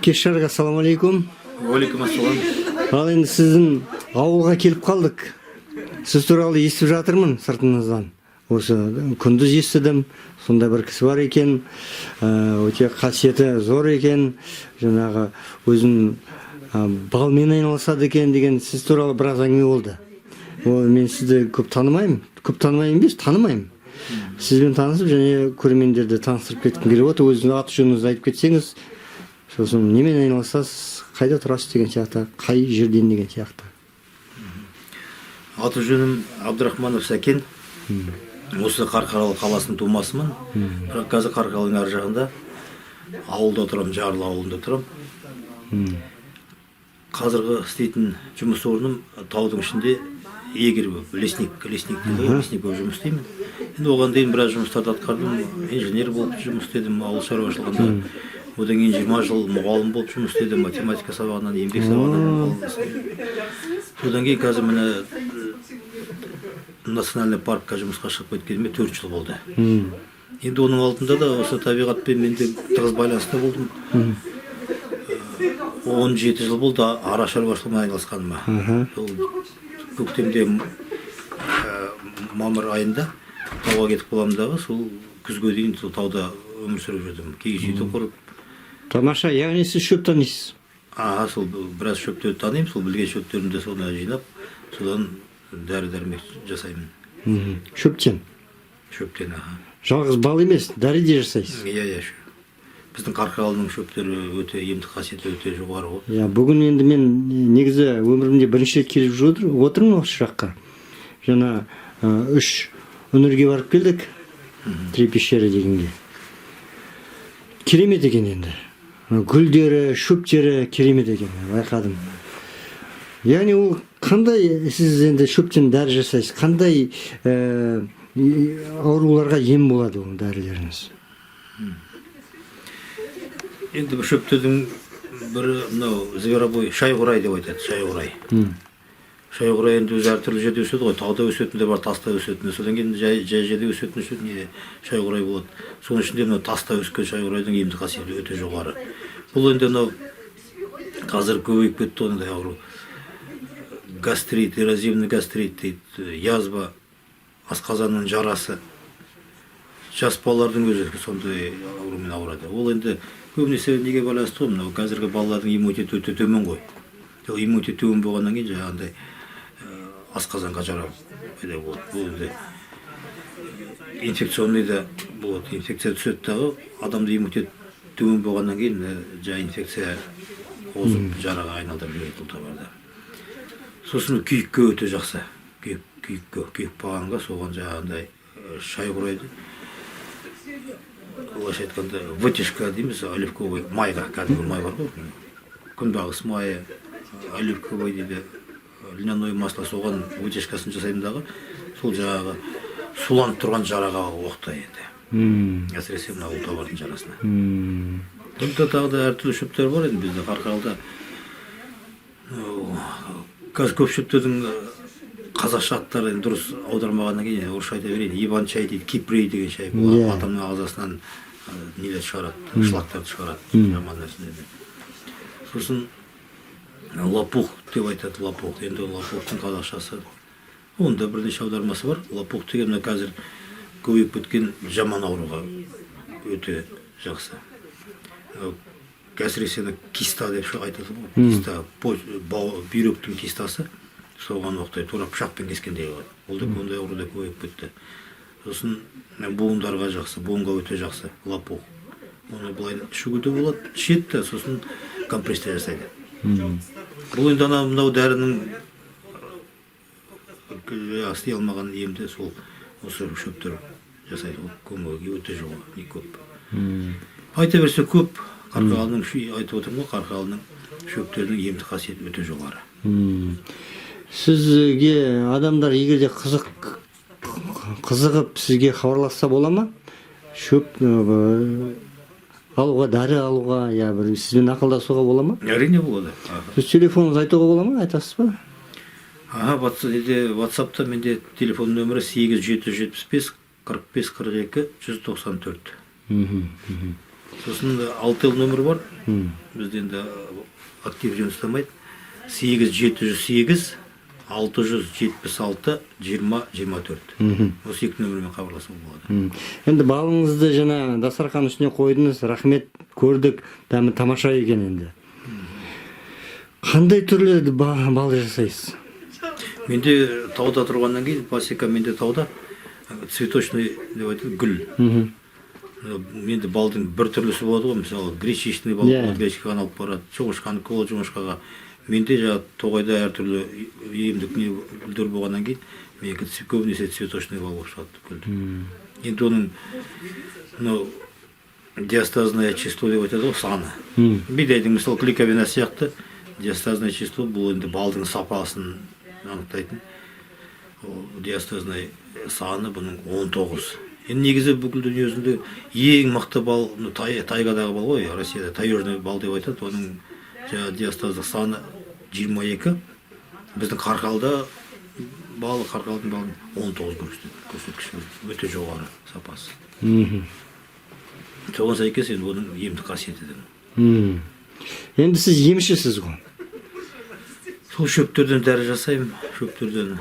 Кешарга ассаламу алейкум. Алейкум ассалам. Ал енді сіздің ауылға келіп қалдық. Сіз туралы естіп жатырмын сыртыңыздан. Осы күндіз естідім. Сондай бір кісі бар екен. Өте қасиеті зор екен. Жаңағы өзін балмен айналысады екен деген сіз туралы біраз әңгіме болды. Мен сізді көп танымаймын. Көп танымаймын емес, танымаймын. Сізбен танысып және көрермендерді таныстырып кеткім келіп отыр. Өзіңіздің аты жөніңізді айтып кетсеңіз, сосын немен айналысасыз, қайда тұрасыз деген сияқты, қай жерден деген сияқты. Аты жөнім Абдрахманов Сәкен. Осы Қарқаралы қаласының тумасымын. Бірақ қазір Қарқаралының ар жағында ауылда тұрам, Жарлы ауылында тұрам. Қазіргі істейтін жұмыс орным таудың ішінде егер лесник болып жұмыс істеймін. Енді оған дейін біраз жұмыстарды атқардым. Инженер болып жұмыс істедім ауыл шаруашылығында. Одан кейін 20 жыл мұғалім болып жұмыс істедім, математика сабағынан, еңбек сабағынан. Одан кейін қазір міне национальный паркқа жұмысқа шығып кеткеніме 4 жыл болды. Енді оның алдында да осы табиғатпен мен де тығыз байланыста болдым. 17 жыл болды ара шаруашылығымен айналысқаныма. Көктемде мамыр айында тауға кетіп боламдағы, сол күзге дейін сол тауда өмір сүріп жүрдім. Кейін сөйтіп құрып. Тамаша, яғни сіз шөп танисыз? Сол біраз шөптерді танимын, сол білген шөптерімді соны жинап, содан дәрі-дәрмек жасаймын. Шөптен? Шөптен, Жалғыз бал емес, дәрі де жасайсыз? Иә. Біздің Қарқаралының шөптері өте емдік қасиеті өте жоғары ғой. Бүгін енді мен негізі өмірімде бірінші рет келіп отырмын осы жаққа. Жаңа 3 өңірге барып келдік, Три пещеры дегенге. Керемет екен енді. Гүлдері, шөптері керемет екен, байқадым. Яғни ол қандай сіз енді шөптен дәрі жасайсыз, қандай ауруларға ем болады ол дәрілеріңіз? Енді бір шөптердің бірі зверобой, шайғұрай деп айтады, шайғұрай. Шайғұрай енді өзі әртүрлі жерде өседі ғой, тауда өсетін де бар, таста өсетін. Содан кейін жай жерде өсетін шайғұрай болады. Соның ішінде таста өскен шайғұрайдың емдік қасиеті өте жоғары. Бұл енді қазір көбейіп кетті ондай ауру. Гастрит, эрозивный гастрит дейді, язва, асқазанның жарасы. Жас балалардың өзі сондай аурумен ауырады. Ол енді көбінесе неге байланысты ғой, қазіргі балалардың иммунитеті өте төмен ғой. Иммунитет төмен болғаннан кейін жаңағындай асқазанға жара пайда болады. Бұл енді инфекционный да болады. Инфекция түседі дағы, адамда иммунитет төмен болғаннан кейін инфекция озып жараға айналдырып жібереді бұл табарда. Сосын күйікке өте жақсы. Күйік бағанға соған жаңағындай шайғұрайды. Олайша айтқанда вытяжка дейміз, оливковый майға, кәдімгі май бар ғой. Күнбағыс майы, оливковый дейді, льняное масло соған вытяжкасын жасаймындағы, сол жаңағы суланып тұрған жараға оқтайды енді. Әсіресе мына ұлтабардың жарасына. Бұнда тағы да әртүрлі шөптер бар енді бізде Қарқаралыда. Қазір көп шөптердің қазақша аттары дұрыс аудармағаннан кейін орысша айта берейін. Иван чай дейді, кипрей деген шай. Бұл адамның ағзасынан нелер шығарады, шлактарды шығарады, жаман нәрселерді. Сосын лопух деп айтады, лопух. Енді лопухтың қазақшасы. Онда бірнеше аудармасы бар. Лопух деген қазір көбейіп кеткен жаман ауруға өте жақсы. Әсіресе киста деп айтады ғой. Киста, бүйректің кистасы. Соған оқтайды, тура пышақпен кескендей болады. Ол да ондай ауруда көбейіп кетті. Сосын буындарға жақсы, буынға өте жақсы, лопух. Оны былай ішуге де болады, ішеді, сосын компрессия жасайды. Бұл енді мынау дәрінің істей алмаған емді сол осы шөптер жасайды. Көмегі өте жоғары, не көп. Айта берсе көп, Қарқаралының айтып отырмын ғой, Қарқаралының шөптерінің емдік қасиеті өте жоғары. Сізге адамдар егерде қызығып сізге хабарласса бола ма? Шөп алуға, дәрі алуға, сізбен ақылдасуға бола ма? Әрине болады. Сіз телефоныңызды айтуға бола ма? Айтасыз ба? WhatsApp-та менде телефон нөмірі 8775 45 42 194. Сосын 6 ел нөмір бар. Бізде енді актив жөн ұстамайды. 8708 676 20 24. Осы екі нөмірмен хабарласуға болады. Енді балыңызды жаңа дастархан үстіне қойдыңыз, рахмет, көрдік, дәмі тамаша екен енді. Қандай түрлі бал жасайсыз? Менде тауда тұрғаннан кейін, пасека менде тауда, цветочный деп айтады, гүл. Менде балдың бір түрлісі болады ғой, мысалы гречишный бал болады, гречкаға алып барады, жоңышқаны кола жоңышқаға. Менде жаңағы тоғайда әртүрлі емдік гүлдер болғаннан кейін, менікі көбінесе цветочный бал болып шығады гүлді. Енді оның диастазное число деп айтады ғой, саны. Бидайдың мысалы клейковина сияқты диастазное число бұл енді балдың сапасын анықтайтын. Диастазный саны бұның 19. Енді негізі бүкіл дүниесінде ең мықты бал, тайгадағы бал ғой, Россияда таежный бал деп айтады, оның диастаздық саны 22. Біздің Қарқалда балы, Қарқалдың балын 19 көрсеткіш, өте жоғары сапасы. Соған сәйкес енді оның емдік қасиеті де. Енді сіз емшісіз ғой? Сол шөптерден дәрі жасаймын, шөптерден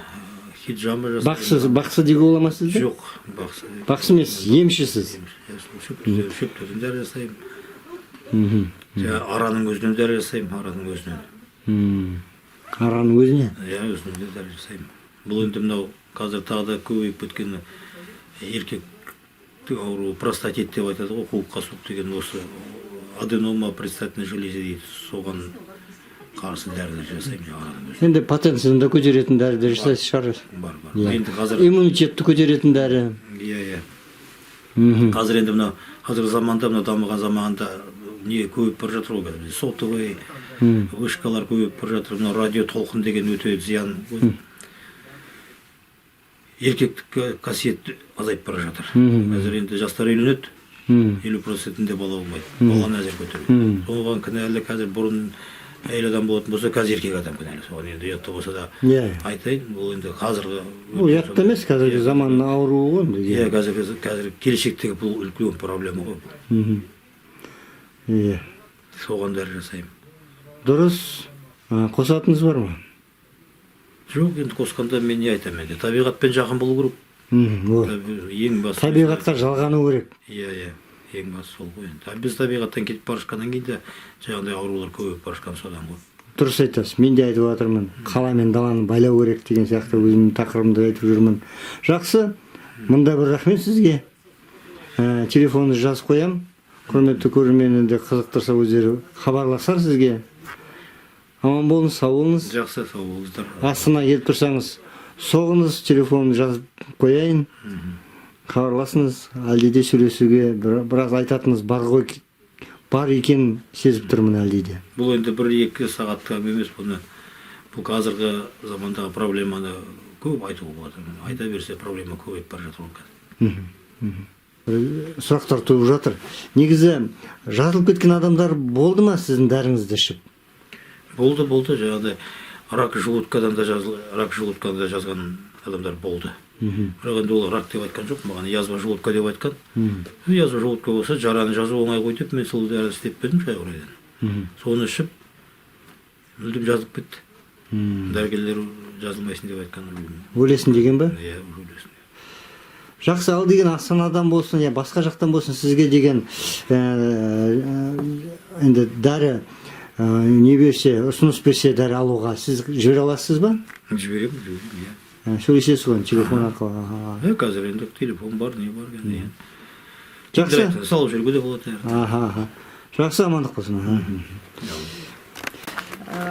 хиджама жасаймын. Бақсы деуге бола ма сізде? Жоқ, бақсы. Бақсы емес, емшісіз. Шөптерден дәрі жасаймын. Араның өзінен дәрі жасаймын, араның өзінен. Араның өзінен? Иә, өзінен дәрі жасаймын. Бұл енді мынау қазір тағы да көбейіп кеткен еркек ауру простатит деп айтады ғой, қуыққа суық деген осы аденома предстательной железы дейді, соған қарсы дәрілер жасаймын араның өзінен. Енді потенцияны да көтеретін дәрі жасайсыз шығар? Бар. Енді қазір иммунитетті көтеретін дәрі. Иә. Қазір енді мынау қазіргі заманда, мынау дамыған заманда не көбейіп бара жатыр ғой, сотовый вышкалар көбейіп бара жатыр, мынау радио толқын деген өте зиян. Еркектік қасиет азайып бара жатыр. Қазір енді жастар үйленеді, 50%-інде бала болмайды, баланы әзір көтереді. Соған кінәлі қазір бұрын әйел адам болатын болса, қазір еркек адам кінәлі. Соған енді ұятты болса да айтайын, бұл енді қазіргі... Бұл ұятты емес, қазіргі заманның ауруы ғой. Иә, қазір келешектегі бұл үлкен проблема ғой. Иә. Соған дәрі жасаймын. Дұрыс. Қосатыныз бар ма? Жоқ, енді қосқанда мен не айтамын енді. Табиғатпен жақын болу керек. Ең басы. Табиғатқа жалғану керек. Иә, ең басы сол ғой енді. Біз табиғаттан кетіп бара жатқаннан кейін де жаңағыдай аурулар көбейіп бара жатқан содан ғой. Дұрыс айтасыз. Мен де айтып жатырмын. Қала мен даланы байлау керек деген сияқты өзімнің тақырыбымды айтып жүрмін. Жақсы. Мында бір рахмет сізге. Телефонды жазып қоямын. Құрметті көрерменді қызықтырса өздері хабарласар сізге. Аман болыңыз, сау болыңыз. Жақсы, сау болыңыздар. Астына келіп тұрсаңыз, соғыңыз, телефонды жазып қояйын. Хабарласыңыз, әлде сөйлесуге біраз айтатыныңыз бар екен сезіп тұрмын әлде. Бұл енді 1-2 сағатқа емес, бұл қазіргі замандағы проблеманы көп айтуға болады. Айта берсе проблема көбейіп бара жатыр. Сұрақтар туып жатыр. Негізі жазылып кеткен адамдар болды ма сіздің дәріңізді ішіп? Болды, жаңағыдай рак желудкадан да жазған адамдар болды. Бірақ енді ол рак деп айтқан жоқ, маған язва желудка деп айтқан. Язва желудка болса, жараны жазу оңай ғой деп, мен сол дәрі істеп бердім шайғұрайдан. Соны ішіп, мүлдем жазылып кетті. Дәрігерлер жазылмайсың деп айтқан. Өлесің деген ба? Иә, өлесің. Жақсы, ал деген Астанадан болсын, басқа жақтан болсын сізге деген енді дәрі не берсе, ұсыныс берсе дәрі алуға сіз жібере аласыз ба? Жіберемін, иә. Сөйлесесіз ғой, телефон арқылы. Қазір енді телефон бар, не бар. Жақсы. Салып жүруге де болады. Жақсы, амандық болсын.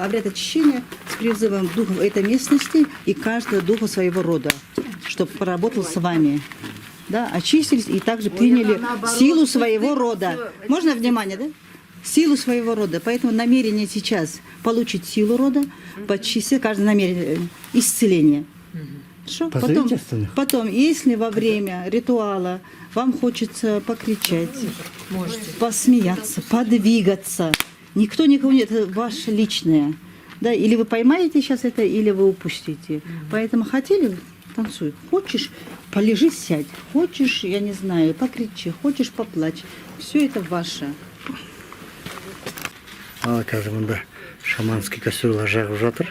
Обряд очищения с призывом духов этой местности и каждого духа своего рода, чтобы поработал с вами. Да, очистились и также приняли силу своего рода. Можно внимание, да? Силу своего рода. Поэтому намерение сейчас получить силу рода, почистить каждое намерение исцеления. Хорошо? Потом, если во время ритуала вам хочется покричать, посмеяться, подвигаться, никто никого нет, это ваше личное. Да, или вы поймаете сейчас это, или вы упустите. Поэтому хотели, танцуй. Хочешь, Полежи, сядь. Хочешь, я не знаю, покричи, хочешь, поплачь. Все это ваше. Ал қазір мында шаманский костюлар жағып жатыр.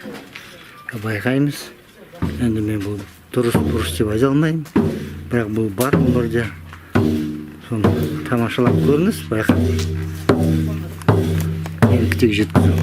Байқаймыз. Енді мен бұл дұрыс деп айта алмаймын. Бірақ бұл бар өмірде. Соны тамашалап көріңіз, байқап. Енді тек жеткізу.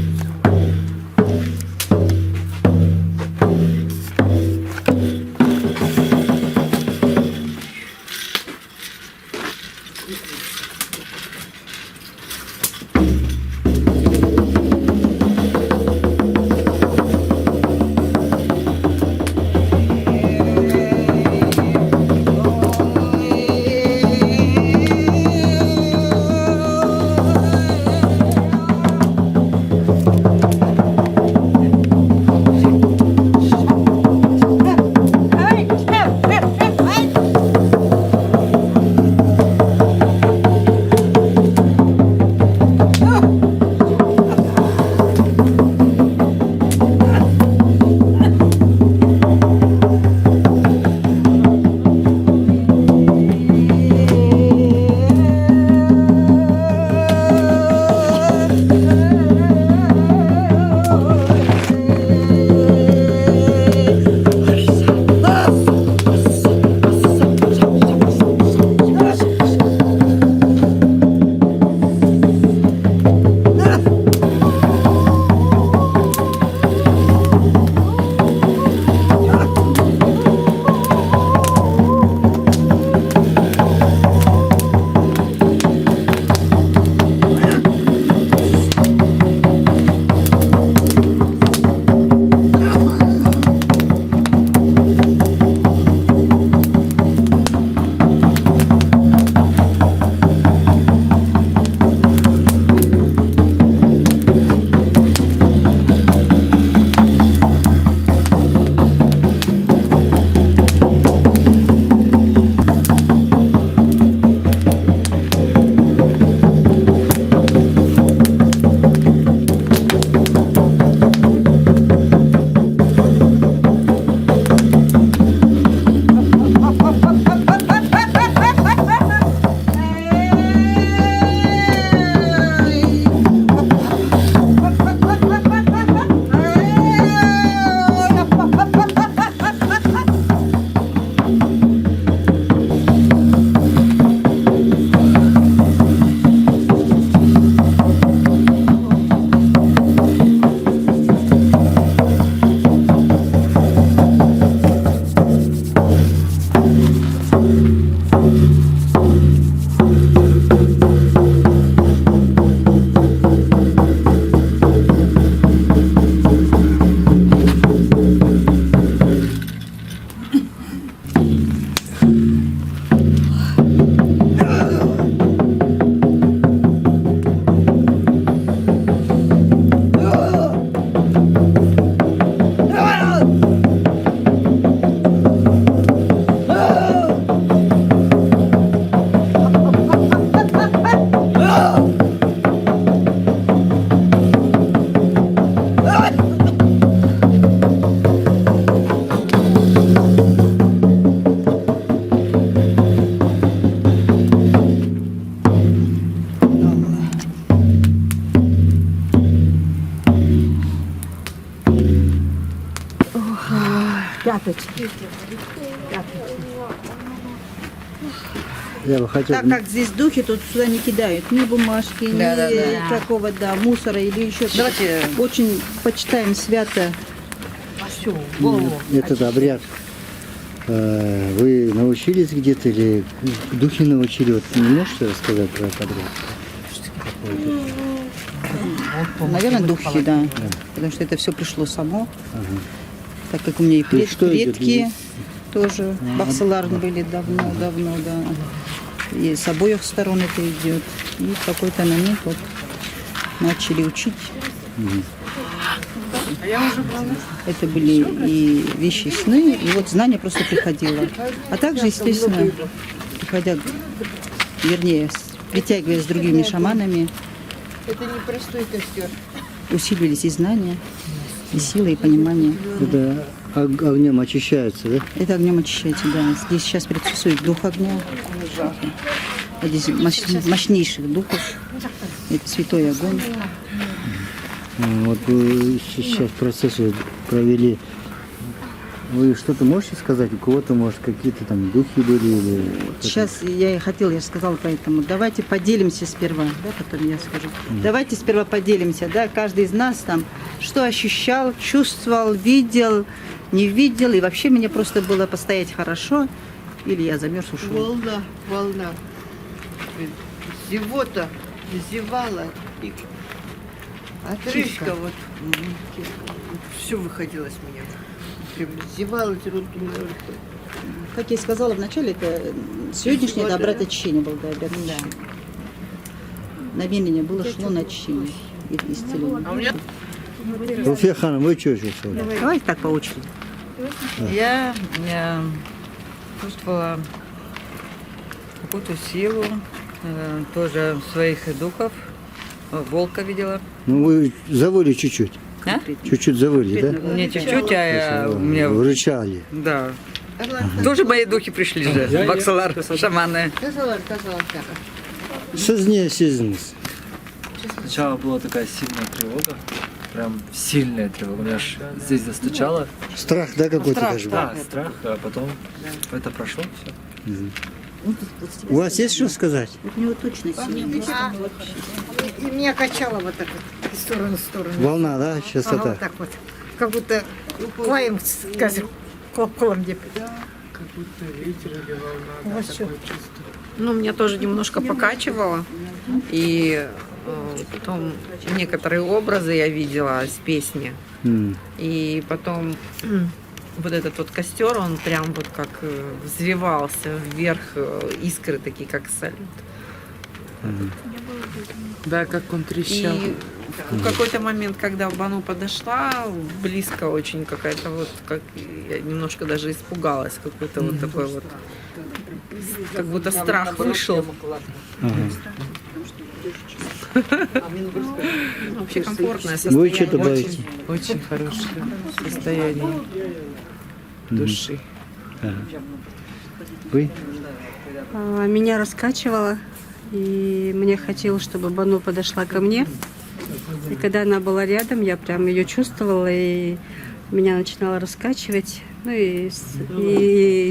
Пяточки. Я бы хотел... Так как здесь духи, тут сюда не кидают ни бумажки, ни такого, да, мусора или еще что-то. Давайте. Очень почитаем свято. Этот обряд вы научились где-то или духи научили? Вот не можете рассказать про этот обряд? Наверное, духи, да. Потому что это все пришло само. Так как у меня и что идет? предки тоже баксаларны были давно, да. И с обоих сторон это идет. И в какой-то момент вот начали учить. Это были и вещи, и сны, и вот знание просто приходило. А также, естественно, приходя, вернее, притягиваясь с другими шаманами, Это непростой костер. усиливались и знания, и сила, и понимание. Это огнем очищается, да? Это огнем очищаете, да. Здесь сейчас присутствует дух огня. Здесь мощнейших духов. Это святой огонь. Вот вы сейчас процесс вы провели. Вы что-то можете сказать? У кого-то, может, какие-то там духи были? Или Сейчас я и хотела, я же сказала, поэтому давайте поделимся сперва, да, потом я скажу. Давайте сперва поделимся, да, каждый из нас там, что ощущал, чувствовал, видел, не видел, и вообще мне просто было постоять хорошо, или я замерз, ушел. Волна. Зевота, зевала. И отрыжка вот. Все выходило с меня. Прям зевала, думала, Как я и сказала вначале, это сегодняшнее это обряд очищения был, да, обряд очищения. Намерение было шло на очищение и исцеление. Руфия Ханом, вы что чувствовали? Давайте так по очереди. Я чувствовала какую-то силу, тоже своих духов, волка видела. Ну, вы завыли чуть-чуть. А? Чуть-чуть завыли, да? Не чуть-чуть, а у меня... Рычали. Да. Тоже мои духи пришли же, Баксалар, шаманы. Казалар, так. Сознание сезонность. Сначала была такая сильная тревога, прям сильная тревога. У меня аж здесь застучало. Страх, да, какой-то даже был? Да, страх, а потом это прошло, все. У вас есть что сказать? У него точно сила. И меня качало вот так вот, из стороны в сторону. Волна, да, Ага, частота? вот так вот. Как будто клаем сказал, колом где. У вас что? Ну, меня тоже немножко покачивало. И потом некоторые образы я видела с песни. И потом вот этот вот костер, он прям вот как взвивался вверх, искры такие, как салют. Да, как он трещал. И в какой-то момент, когда Бану подошла, близко очень какая-то вот, как я немножко даже испугалась, какой-то вот такой вот, как будто страх вышел. Вообще комфортное Вы что состояние. добавите? Очень хорошее состояние души. Вы? Меня раскачивало, и мне хотелось, чтобы Бану подошла ко мне. И когда она была рядом, я прям ее чувствовала, и меня начинало раскачивать. Ну и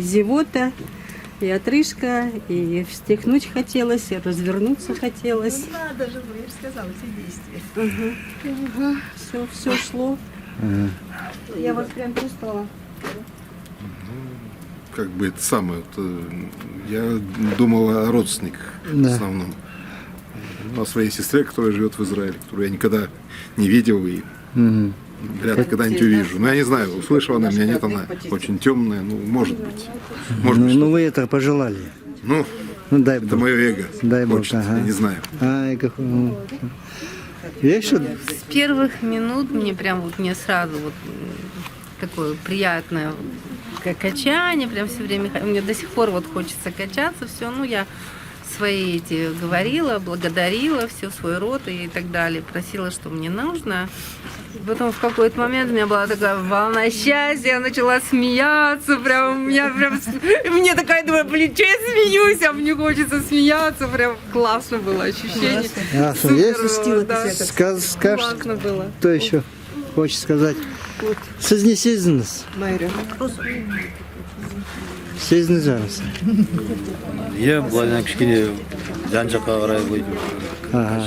зевота, и отрыжка, и встряхнуть хотелось, и развернуться хотелось. Надо же, я же сказала, все действия. Все шло. Я вас прям чувствовала. Как бы это самое, я думал о родственниках в основном. О своей сестре, которая живет в Израиле, которую я никогда не видел и вряд ли когда-нибудь увижу. Но я не знаю, услышала она меня, нет, она очень темная, ну, может быть. Может быть, Ну, вы это пожелали. ну, Дай это Бог. мое эго. Дай Бог, хочет, ага. я не знаю. Ай, как... Есть что? С первых минут мне сразу вот такое приятное качание, прям все время. Мне до сих пор вот хочется качаться, все. Ну, я свои эти говорила, благодарила все свой род и так далее, просила, что мне нужно. Потом в какой-то момент у меня была такая волна счастья, я начала смеяться, прям, у меня прям, мне такая, думаю, блин, что я смеюсь, а мне хочется смеяться, прям классно было ощущение. Супер, да. Скажешь, Классно было. кто еще хочет сказать? Сознание сезонность. Сезонность зараз. Иә, былайынан кішкене жан жаққа қарай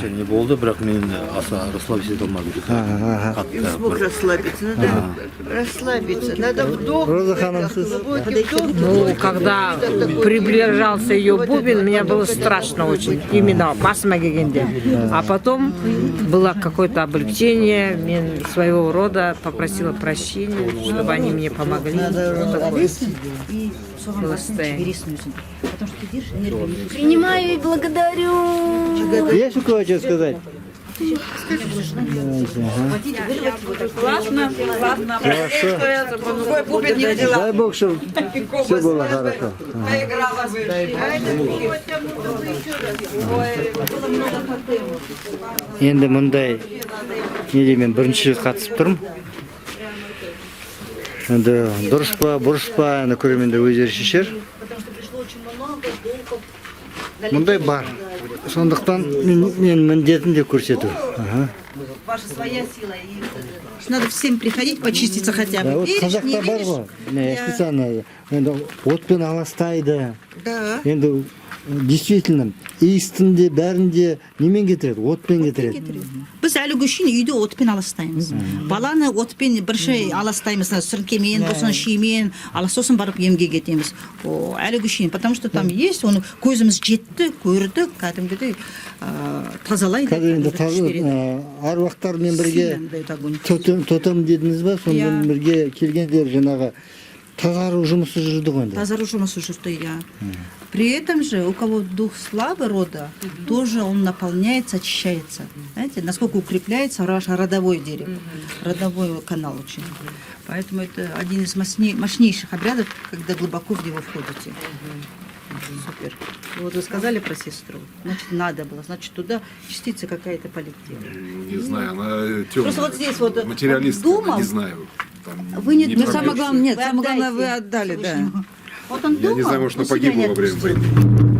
не болды, бірақ мен аса расслабиться ете алмадым. Не смог расслабиться, надо расслабиться, надо вдох. Роза Ханым, сіз? Глубокий вдох. Ну, когда приближался ее бубен, мне было страшно очень, именно басма келгенде. А потом было какое-то облегчение, мен своего рода попросила прощения, чтобы они мне помогли. Вот такое состояние. Принимаю и благодарю. Есть у кого что сказать? Классно, классно. Дай Бог, чтобы все было хорошо. Енді мындай неде мен бірінші қатысып тұрмын. енді дұрыс па бұрыс па аны көрермендер өздері шешер. Мұндай бар. Сондықтан мен міндетім де көрсету. Ваша своя сила. Надо всем приходить, почиститься хотя бы. Вот қазақта бар ғой. Я специально енді отпен аластайды. Да. Енді действительно иістінде бәрінде немен кетіреді? Отпен кетіреді. Біз әлі үшін үйде отпен аластаймыз. Баланы отпен бірші аластаймыз, сіркемен, болсын шимен, сосын барып емге кетеміз. Әлі үшін, потому что там есть, оны көзіміз жетті, көрдік, кәдімгідей тазалайды. Енді аруақтармен бірге тотем дедіңіз ба? Сонымен бірге келгендер жаңағы тазару жұмысы жүрді ғой. Тазару жұмысы жүрді, я. При этом же, у кого дух слабый рода, тоже он наполняется, очищается. Знаете, насколько укрепляется ваш родовой дерево, родовой канал очень. Поэтому это один из мощнейших обрядов, когда глубоко в него входите. Супер. Вот вы сказали про сестру, значит, надо было, значит, туда частица какая-то полетела. Не знаю, она темная. Просто вот здесь вот материалист, думал, не знаю. Вы не Но самое главное, нет, самое главное, вы отдали, да. Вот он думал, Я не знаю, может, она но себя не погибла во время отпустил. войны.